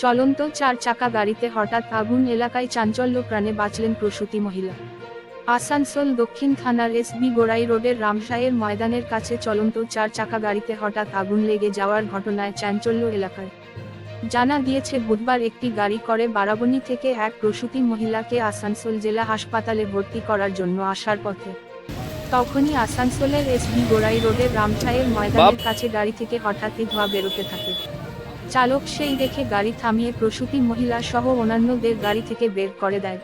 চলন্ত 4 চাকা গাড়িতে হঠাৎ আগুন, এলাকায় চাঞ্চল্য, প্রাণে বাঁচলেন প্রসূতি মহিলা। আসানসোল দক্ষিণ থানার এসবি গোড়াই রোডের রামসাইয়ের ময়দানের কাছে চলন্ত 4 চাকা গাড়িতে হঠাৎ আগুন লেগে যাওয়ার ঘটনায় চাঞ্চল্য এলাকায়। জানা গিয়েছে, বুধবার একটি গাড়ি করে বারাবণী থেকে এক প্রসূতি মহিলাকে আসানসোল জেলা হাসপাতালে ভর্তি করার জন্য আসার পথে তখনই আসানসোলের এসবি গোড়াই রোডের রামসাইয়ের ময়দানের কাছে গাড়ি থেকে হঠাৎই ধোঁয়া বেরোতে থাকে। চালক সেই দেখে গাড়ি থামিয়ে প্রসূতি মহিলা সহ অন্যান্যদের গাড়ি থেকে বের করে দেয়।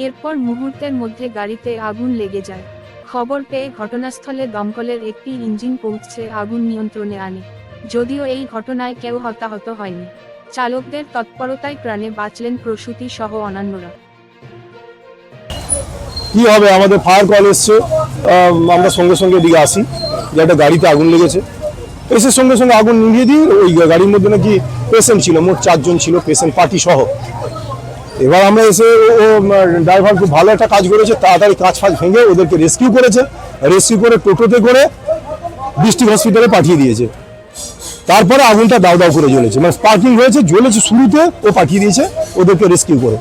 এরপর মুহূর্তের মধ্যে গাড়িতে আগুন লেগে যায়। খবর পেয়ে ঘটনাস্থলে দমকলের একটি ইঞ্জিন পৌঁছে আগুন নিয়ন্ত্রণে আনে। যদিও এই ঘটনায় কেউ হতাহত হয়নি। চালকদের তৎপরতায় প্রাণে বাঁচলেন প্রসূতি সহ অন্যান্যরা। কি হবে, আমাদের ফায়ার কল এসছে, আমরা সঙ্গে সঙ্গে এদিকে আসি যে একটা গাড়িতে আগুন লেগেছে। এসে সঙ্গে সঙ্গে আগুন নিভিয়ে দিই। ওই গাড়ির মধ্যে নাকি পেশেন্ট ছিল, মোট 4 জন ছিল, পেশেন্ট পার্টি সহ। এবার আমরা এসে ড্রাইভার খুব ভালো একটা কাজ করেছে, তাড়াতাড়ি কাঁচ ফাঁচ ভেঙে ওদেরকে রেস্কিউ করেছে। রেস্কিউ করে টোটোতে করে ডিস্ট্রিক্ট হসপিটালে পাঠিয়ে দিয়েছে। তারপরে আগুনটা দাও দাও করে জ্বলেছে, মানে স্পার্কিং হয়েছে, জ্বলেছে শুরুতে, ও পাঠিয়ে দিয়েছে ওদেরকে রেস্কিউ করে।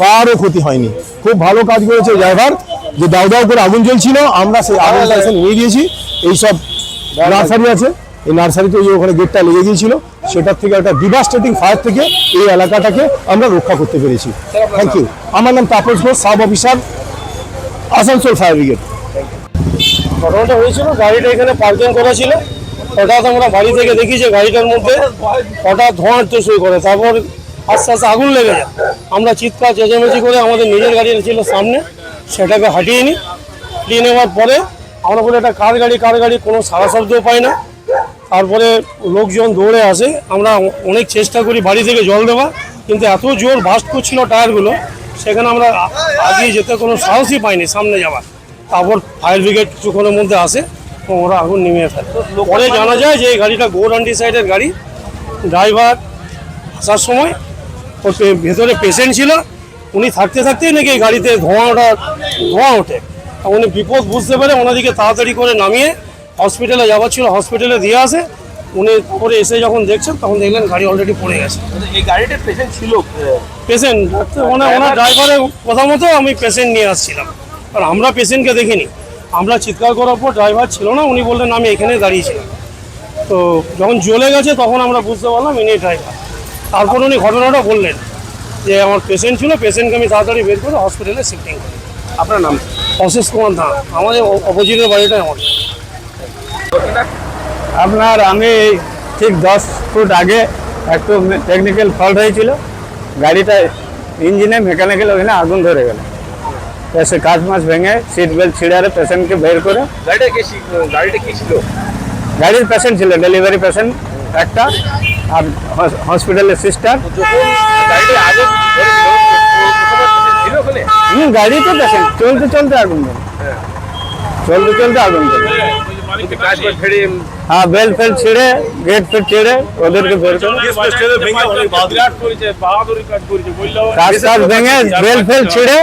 কারও ক্ষতি হয়নি। খুব ভালো কাজ করেছে ড্রাইভার, যে দাও দাও করে আগুন জ্বলছিল, আমরা সেই আগুনটা এসে নিয়ে দিয়েছি। এইসব নার্সারি আছে, এই নার্সারিতে ওই ওখানে গেটটা লেগে গিয়েছিল, সেটার থেকে একটা ডিভাস্টেটিং ফায়ার থেকে এই এলাকাটাকে আমরা রক্ষা করতে পেরেছি। Thank you. আমার নাম Tapas Ghosh, sub officer, Asansol fire brigade. ঘটনাটা হয়েছিল, গাড়িটা এখানে পার্কিং করা ছিল। হঠাৎ আমরা বাড়ি থেকে দেখি যে গাড়িটার মধ্যে হঠাৎ ধোঁয়া উঠতে শুরু করে, তারপর আস্তে আস্তে আগুন লেগে যায়। আমরা চিৎকার চেঁচামেচি করে আমাদের নিজের গাড়ি ছিল সামনে, সেটাকে হাঁটিয়ে নিই। হাঁটিয়ে নেওয়ার পরে আমরা বলি এটা কার গাড়ি, কোনো সারা শব্দও পাই না। তারপরে লোকজন দৌড়ে আসে, আমরা অনেক চেষ্টা করি বাড়ি থেকে জল দেওয়া, কিন্তু এত জোর বাস্ট করছিল টায়ারগুলো, সেখানে আমরা আগিয়ে যেতে কোনো সাহসই পাইনি সামনে যাওয়ার। তারপর ফায়ার ব্রিগেড কিছুক্ষণের মধ্যে আসে, ওরা আগুন নিভিয়ে ফেলে। পরে জানা যায় যে এই গাড়িটা গৌরান্ডি সাইডের গাড়ি। ড্রাইভার আসার সময় ওর ভেতরে পেশেন্ট ছিল, উনি থাকতে থাকতেই নাকি এই গাড়িতে ধোঁয়া ওঠে। উনি বিপদ বুঝতে পেরে ওনাদিকে তাড়াতাড়ি করে নামিয়ে হসপিটালে যাওয়ার ছিল, হসপিটালে দিয়ে আসে। উনি পরে এসে যখন দেখছেন তখন দেখলেন গাড়ি অলরেডি পড়ে গেছে। এই গাড়িতে পেশেন্ট ছিল? পেশেন্ট ওনার ড্রাইভারের কথা মতো আমি পেশেন্ট নিয়ে আসছিলাম, আর আমরা পেশেন্টকে দেখিনি। আমরা চিৎকার করার পর ড্রাইভার ছিল না, উনি বললেন আমি এখানে দাঁড়িয়েছিলাম। তো যখন জ্বলে গেছে তখন আমরা বুঝতে পারলাম ইনি ড্রাইভার। তারপর উনি ঘটনাটা বললেন যে আমার পেশেন্ট ছিল, পেশেন্টকে আমি তাড়াতাড়ি বের করে হসপিটালে শিফটিং করি। আপনার নাম? অশেষ কুমার ধাম, আমাদের অপোজিটের বাড়িটাই আমাদের। আপনার আমি ঠিক 10 ফুট আগে একটু টেকনিক্যাল ফল্ট হয়েছিল, গাড়িটা ইঞ্জিনে মেকানিক্যাল ওখানে আগুন ধরে গেল। এসে কাঁচ মাছ ভেঙে সিট বেল্ট ছিঁড়ে পেশেন্টকে বের করে। গাড়িটা কি ছিল? গাড়ির পেশেন্ট ছিল, ডেলিভারি পেশেন্ট একটা, আর হসপিটালের সিস্টার। গাড়িতে পেশেন্ট চলতে আগুন ধরে, চলতে আগুন ধরে। হ্যাঁ, বেল্ট ফেল্ট ছিঁড়ে, গেট ফেট ছিঁড়ে ওদেরকে বের করে, কাজ ভেঙে বেল্ট ফেল্ট ছিঁড়ে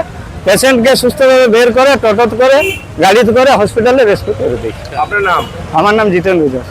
পেশেন্টকে সুস্থভাবে বের করে টোটোতে করে গাড়িতে করে হসপিটালে রেস্কিউ করে দিই। আপনার নাম? আমার নাম জিতেন্দ্র দাস।